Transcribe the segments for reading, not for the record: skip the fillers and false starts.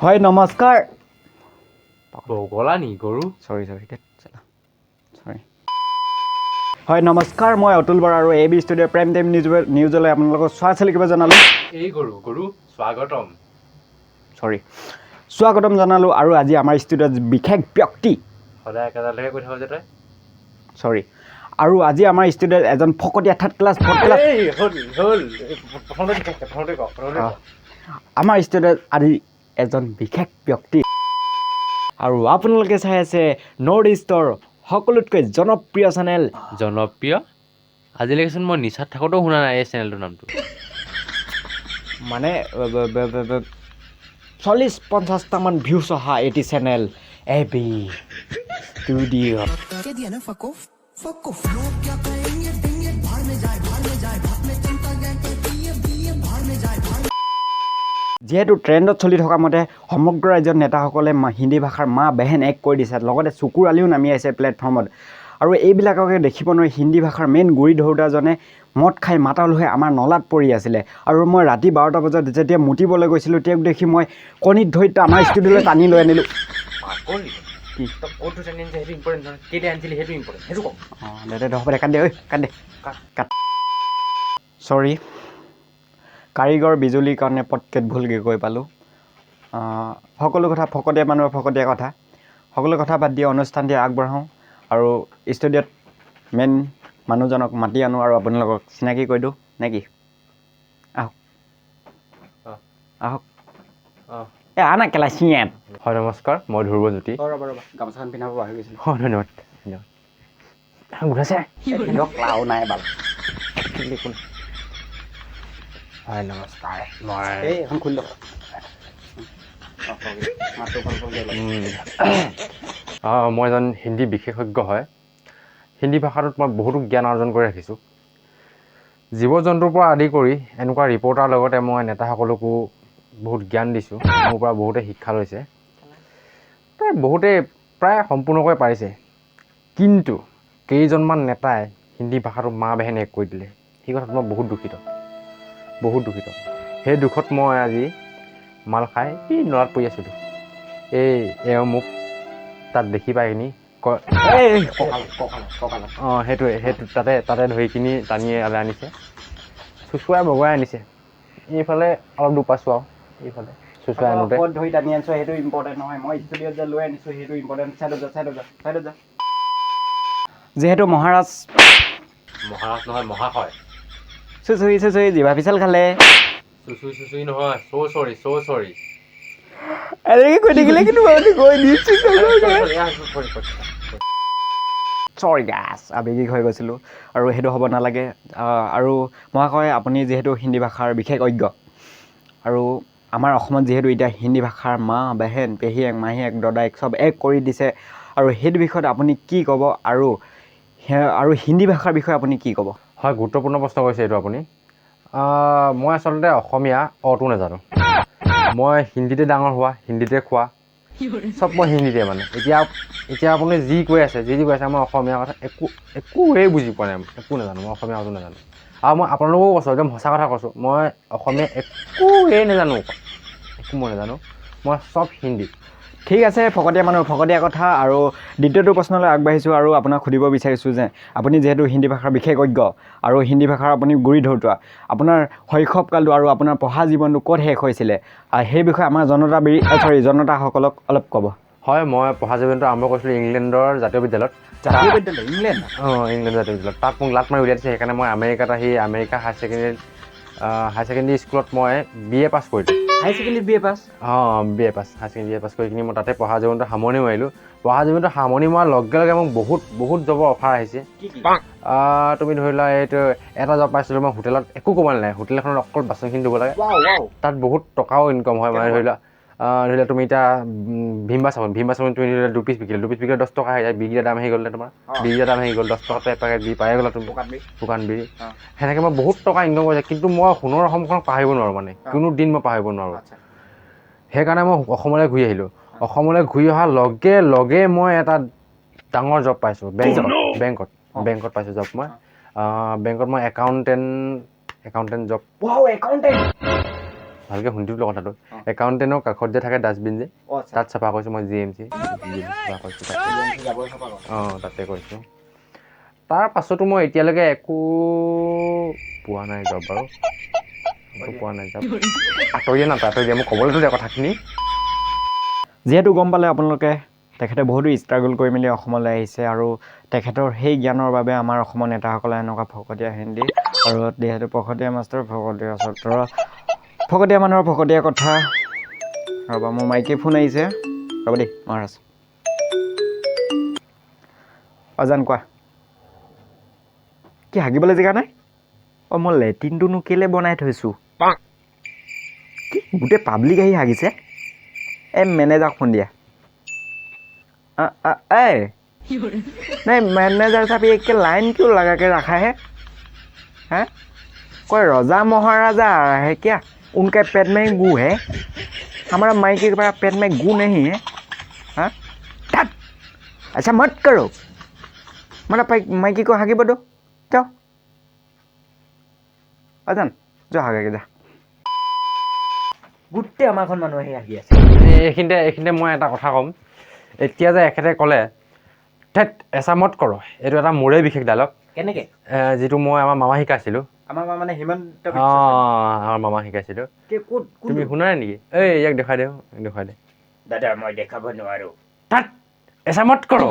হয় নমস্কাৰ বগলা নি গৰু সৰি হয় নমস্কাৰ মই অতুল বৰা আৰু এবি ষ্টুডিঅ' প্ৰাইম টাইম নিউজলৈ আপোনালোকক স্বাগতম জনালোঁ এই গৰু স্বাগতম স্বাগতম জনালোঁ আৰু আজি আমাৰ ষ্টুডিঅ'ত বিশেষ ব্যক্তি সদায় একেডালকে কৈ থাক যে তই আৰু আজি আমাৰ ষ্টুডিঅ'ত এজন ফকতীয়া থাৰ্ড ক্লাছ আমাৰ ষ্টুডিঅ'ত আজি এজন বিশেষ ব্যক্তি আৰু আপোনালোকে চাই আছে নৰ্থ ইষ্টৰ সকলোতকৈ জনপ্ৰিয় চেনেল জনপ্ৰিয় আজিলৈকেচোন মই নিচাত থাকোঁতেও শুনা নাই এই চেনেলটোৰ নামটো মানে 40-50টামান ভিউজ অহা এটি চেনেল এবি ষ্টুডিঅ' যিহেতু ট্ৰেণ্ডত চলি থকা মতে সমগ্ৰ ৰাজ্যৰ নেতাসকলে হিন্দী ভাষাৰ মা বেহেন এক কৰি দিছে লগতে চকুৰ আলিও নামি আহিছে প্লেটফৰ্মত আৰু এইবিলাককে দেখিব নোৱাৰি হিন্দী ভাষাৰ মেইন গুৰি ধৰোঁতাজনে মদ খাই মাতাল হৈ আমাৰ নলাত পৰি আছিলে আৰু মই ৰাতি 12টা বজাত যেতিয়া মুতিবলৈ গৈছিলোঁ তেওঁক দেখি মই কণীত ধৰি আমাৰ ষ্টুডিঅ'লৈ টানি লৈ আনিলোঁ চৰি কাৰিকৰ বিজুলীৰ কাৰণে পটকেট ভুলকৈ কৈ পালোঁ সকলো কথা ফকতীয়া মানুহৰ ফকতীয়া কথা সকলো কথা বাদ দি অনুষ্ঠানটি আগবঢ়াওঁ আৰু ষ্টুডিঅ'ত মেইন মানুহজনক মাতি আনো আৰু আপোনালোকক চিনাকি কৰি দিওঁ নে কি আহক আনা কেলা চিয়াত হয় নমস্কাৰ মই ধ্ৰুৱজ্যোতি ৰ'বা গামোচাখন পিন্ধাব পাহৰি গৈছিলোঁ ধন্যবাদ ঘূৰাইছে লাও নাই বাল হয় নমস্কাৰ মই এখন খুলি লওক মই এজন হিন্দী বিশেষজ্ঞ হয় হিন্দী ভাষাটোত মই বহুতো জ্ঞান অৰ্জন কৰি ৰাখিছোঁ জীৱ জন্তুৰ পৰা আদি কৰি এনেকুৱা ৰিপৰ্টাৰ লগতে মই নেতাসকলকো বহুত জ্ঞান দিছোঁ মোৰ পৰা বহুতে শিক্ষা লৈছে বহুতে প্ৰায় সম্পূৰ্ণকৈ পাৰিছে কিন্তু কেইজনমান নেতাই হিন্দী ভাষাটো মা বেহেন এক কৰি দিলে সেই কথাত মই বহুত দুখিত সেই দুখত মই আজি মাল খাই নৰাত পৰি আছিলোঁ এওঁ মোক তাত দেখি পাই কিনি কয় সেইটোৱে তাতে ধৰি কিনি টানি আনিছে চুচুৱাই বগুৱাই আনিছে এইফালে অলপ দুখ পাইছোঁ আৰু এইফালে চুচুৱাই আনোতে ধৰি টানি আনিছোঁ সেইটো ইম্পৰ্টেণ্ট নহয় মই ষ্টুডিঅ'ত যে লৈ আনিছোঁ সেইটো ইম্পৰ্টেণ্ট চাইডত যা যিহেতু মহাৰাজ নহয় মহাশয় চুচুৰি জিভা পিছল খালে চুচুৰি নহয় চৰি এনেকৈ কৈ থাকিলে কিন্তু চৰি গাছ আৱেগিক হৈ গৈছিলোঁ আৰু সেইটো হ'ব নালাগে আৰু মহাশয় আপুনি যিহেতু হিন্দী ভাষাৰ বিশেষজ্ঞ আৰু আমাৰ অসমত যিহেতু এতিয়া হিন্দী ভাষাৰ মা বেহেন পেহীয়েক মাহীয়েক দদায়েক চব এক কৰি দিছে আৰু সেইটো বিষয়ত আপুনি কি ক'ব আৰু হিন্দী ভাষাৰ বিষয়ে আপুনি কি ক'ব হয় গুৰুত্বপূৰ্ণ প্ৰশ্ন কৰিছে এইটো আপুনি মই আচলতে অসমীয়া অটো নাজানো মই হিন্দীতে ডাঙৰ হোৱা হিন্দীতে খোৱা চব মই হিন্দীতে মানে এতিয়া আপুনি যি কৈ আছে মই অসমীয়া কথা একোৱেই বুজি পোৱা নাই একো নাজানো মই অসমীয়া অটো নাজানো আৰু মই আপোনালোকেও কৈছোঁ একদম সঁচা কথা কৈছোঁ মই অসমীয়া একোৱেই নাজানো মই চব হিন্দী ঠিক আছে ফকতীয়া মানুহ ফকতীয়া কথা আৰু দ্বিতীয়টো প্ৰশ্নলৈ আগবাঢ়িছোঁ আৰু আপোনাক সুধিব বিচাৰিছোঁ যে আপুনি যিহেতু হিন্দী ভাষাৰ বিশেষজ্ঞ আৰু হিন্দী ভাষাৰ আপুনি গুৰি ধৰোঁতা আপোনাৰ শৈশৱকালটো আৰু আপোনাৰ পঢ়া জীৱনটো ক'ত শেষ হৈছিলে সেই বিষয়ে আমাৰ জনতাসকলক অলপ ক'ব হয় মই পঢ়া জীৱনটো আৰম্ভ কৰিছিলোঁ ইংলেণ্ডৰ জাতীয় বিদ্যালয়ত ইংলেণ্ড জাতীয় বিদ্যালয়ত তাত মোক লাট মাৰি উলিয়াই দিছে সেইকাৰণে মই আমেৰিকাত আহি আমেৰিকা হায়াৰ ছেকেণ্ডেৰী স্কুলত মই BA পাছ কৰিলোঁ হায়াৰ ছেকেণ্ডেৰী BA পাছ BA pass higher secondary pass কৰি কিনি মই তাতে পঢ়া জীৱনটো সামৰণি মাৰিলোঁ পঢ়া জীৱনটো সামৰণি মৰাৰ লগে লগে মোক বহুত জবৰ অফাৰ আহিছে তুমি ধৰি লোৱা এইটো এটা জব পাইছিলোঁ মই হোটেলত একো ক'ব নালাগে হোটেল এখনত অকল বাচনখিনি ধুব লাগে তাত বহুত টকাও ইনকাম হয় মানে ধৰি লোৱা তুমি এতিয়া ভীম চাবোন তুমি ধৰি লোৱা 2 পিচ বিকিলে 10 টকা আহি যায় বিকিলে দাম আহি গ'ল তোমাৰ বিকিলে দাম আহি গ'ল 10 টকাতে এপেকেট পাই গ'লা তুমি দোকান বিৰি সেনেকৈ মই বহুত টকা ইনকাম কৰিছোঁ কিন্তু মই সোণৰ অসমখনক পাহৰিব নোৱাৰোঁ মানে কোনো দিন মই পাহৰিব নোৱাৰোঁ সেইকাৰণে মই অসমলৈ ঘূৰি আহিলোঁ অসমলৈ ঘূৰি অহাৰ লগে লগে মই এটা ডাঙৰ জব পাইছোঁ বেংকত পাইছোঁ জব মই বেংকত মই একাউণ্টেণ্ট জব ভালকৈ শুনি দিলোঁ কথাটো একাউণ্টেণ্টৰ কাষত যে থাকে ডাষ্টবিন যে তাত চাফা কৰিছোঁ মই GMC চাফা কৰিছোঁ তাতে কৰিছোঁ তাৰ পাছতো মই এতিয়ালৈকে একো পোৱা নাই জব বাৰু একো পোৱা নাই জব আঁতৰি দিয়া মোক ক'বলৈতো দিয়া কথাখিনি যিহেতু গম পালে আপোনালোকে তেখেতে বহুতো ষ্ট্ৰাগল কৰি মেলি অসমলৈ আহিছে আৰু তেখেতৰ সেই জ্ঞানৰ বাবে আমাৰ অসমৰ নেতাসকলে এনেকুৱা ফকতীয়া হিন্দী আৰু যিহেতু ফকতীয়া মাষ্টৰ ফকতীয়া ছাত্ৰ ফকতীয়া মানুহৰ ফকতীয়া কথা ৰ'বা মোৰ মাইকে ফোন আহিছে ৰ'ব দেই মহাৰাজ অজান কোৱা কি হাগিবলৈ জেগা নাই অঁ মই লেট্ৰিনটোনো কেলৈ বনাই থৈছোঁ কি গোটেই পাব্লিক আহি হাগিছে মেনেজাৰক ফোন দিয়া नहीं मैनेजर साहब ये के लाइन क्यों लगा के रखा है हैं कोई रजा महाराजा है क्या उनके पेट में गू है हमारा माइकी के पेट में गू नहीं है हाँ ऐसा मत करो मेरा माइकी को हागी बदो जाओ अजान जो हागे जा গোটেই আমাৰখন মানুহ আহি আহি আছে এইখিনিতে মই এটা কথা ক'ম এতিয়া যে এখেতে ক'লে ঠেট এছামত কৰ এইটো এটা মোৰে বিশেষ ডাইলগ কেনেকৈ যিটো মই আমাৰ মামা শিকাইছিলোঁ আমাৰ মানে হিমন্ত আমাৰ মামা শিকাইছিলোঁ তুমি শুনা নাই নেকি ইয়াক দেখুৱাই দে দাদা মই দেখাব নোৱাৰোঁ তাত এছামত কৰ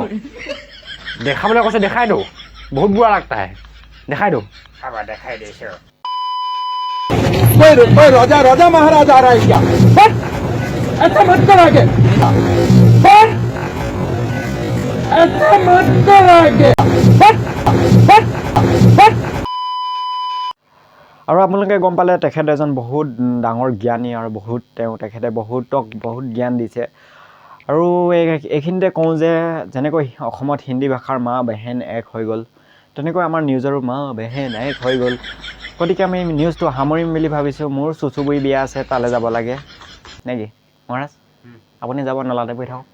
দেখাবলৈ কৈছে দেখাই দিওঁ বহুত বুঢ়া লাগতা হে দেখাই দিওঁ দেখাই দিছোঁ कोई राजा महाराज आ रहा है क्या ऐसा मत कर आगे ऐसा मत कर आगे আৰু আপোনালোকে গম পালে তেখেত এজন বহুত ডাঙৰ জ্ঞানী আৰু তেখেতে বহুত জ্ঞান দিছে আৰু এইখিনিতে কওঁ যে যেনেকৈ অসমত হিন্দী ভাষাৰ মা বেহেন এক হৈ গ'ল তেনেকৈ আমাৰ নিউজৰো মা বেহেন এক হৈ গ'ল গতিকে আমি নিউজটো সামৰিম বুলি ভাবিছোঁ মোৰ চুচুবুৰী বিয়া আছে তালৈ যাব লাগে নেকি মহাৰাজ আপুনি যাব নলাতে বহি থাকক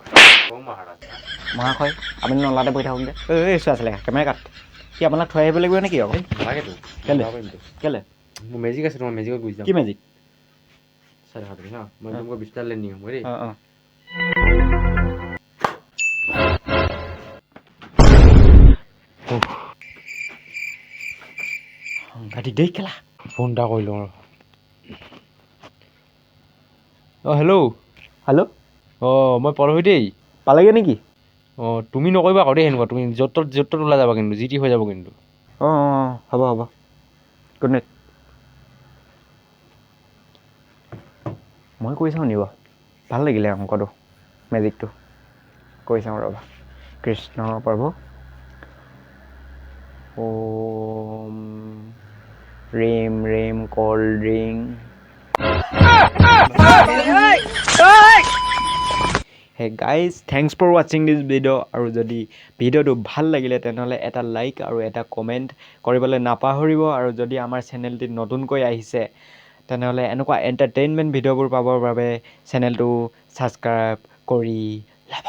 মহাশয় আপুনি নলাতে বহি থাকক দে চোৱা আছিলে কেমেৰা কাট কি আপোনাক থৈ আহিব লাগিব নেকি আকৌ কেলে মোৰ মেজিক আছে তোমাৰ মেজিকত গুচি যাম কি মেজিক চাই দেখা তুমি হা মই তোমাক বিস্তাৰলৈ নিয়ম দেই গাড়ী দেই খেলা ফোন এটা কৰি লওঁ হেল্ল' মই পৰহি দেই পালেগৈ নেকি তুমি নকৰিবা আকৌ দেই সেনেকুৱা তুমি য'ত ত'ত ওলাই যাবা কিন্তু যি টি হৈ যাব কিন্তু হ'ব গুড নাইট মই কৰি চাওঁ নিব ভাল লাগিলে অংকটো মেজিকটো কৰি চাওঁ ৰ'বা কৃষ্ণ প্ৰভু ওম ৰেম ৰেম cold drink hey guys thanks for ৱাচিং দিছ ভিডিঅ' আৰু যদি ভিডিঅ'টো ভাল লাগিলে তেনেহ'লে এটা লাইক আৰু এটা কমেণ্ট কৰিবলৈ নাপাহৰিব আৰু যদি আমাৰ চেনেলটি নতুনকৈ আহিছে তেনেহ'লে এনেকুৱা এণ্টাৰটেইনমেণ্ট ভিডিঅ'বোৰ পাবৰ বাবে চেনেলটো ছাবস্ক্ৰাইব কৰি ল'ব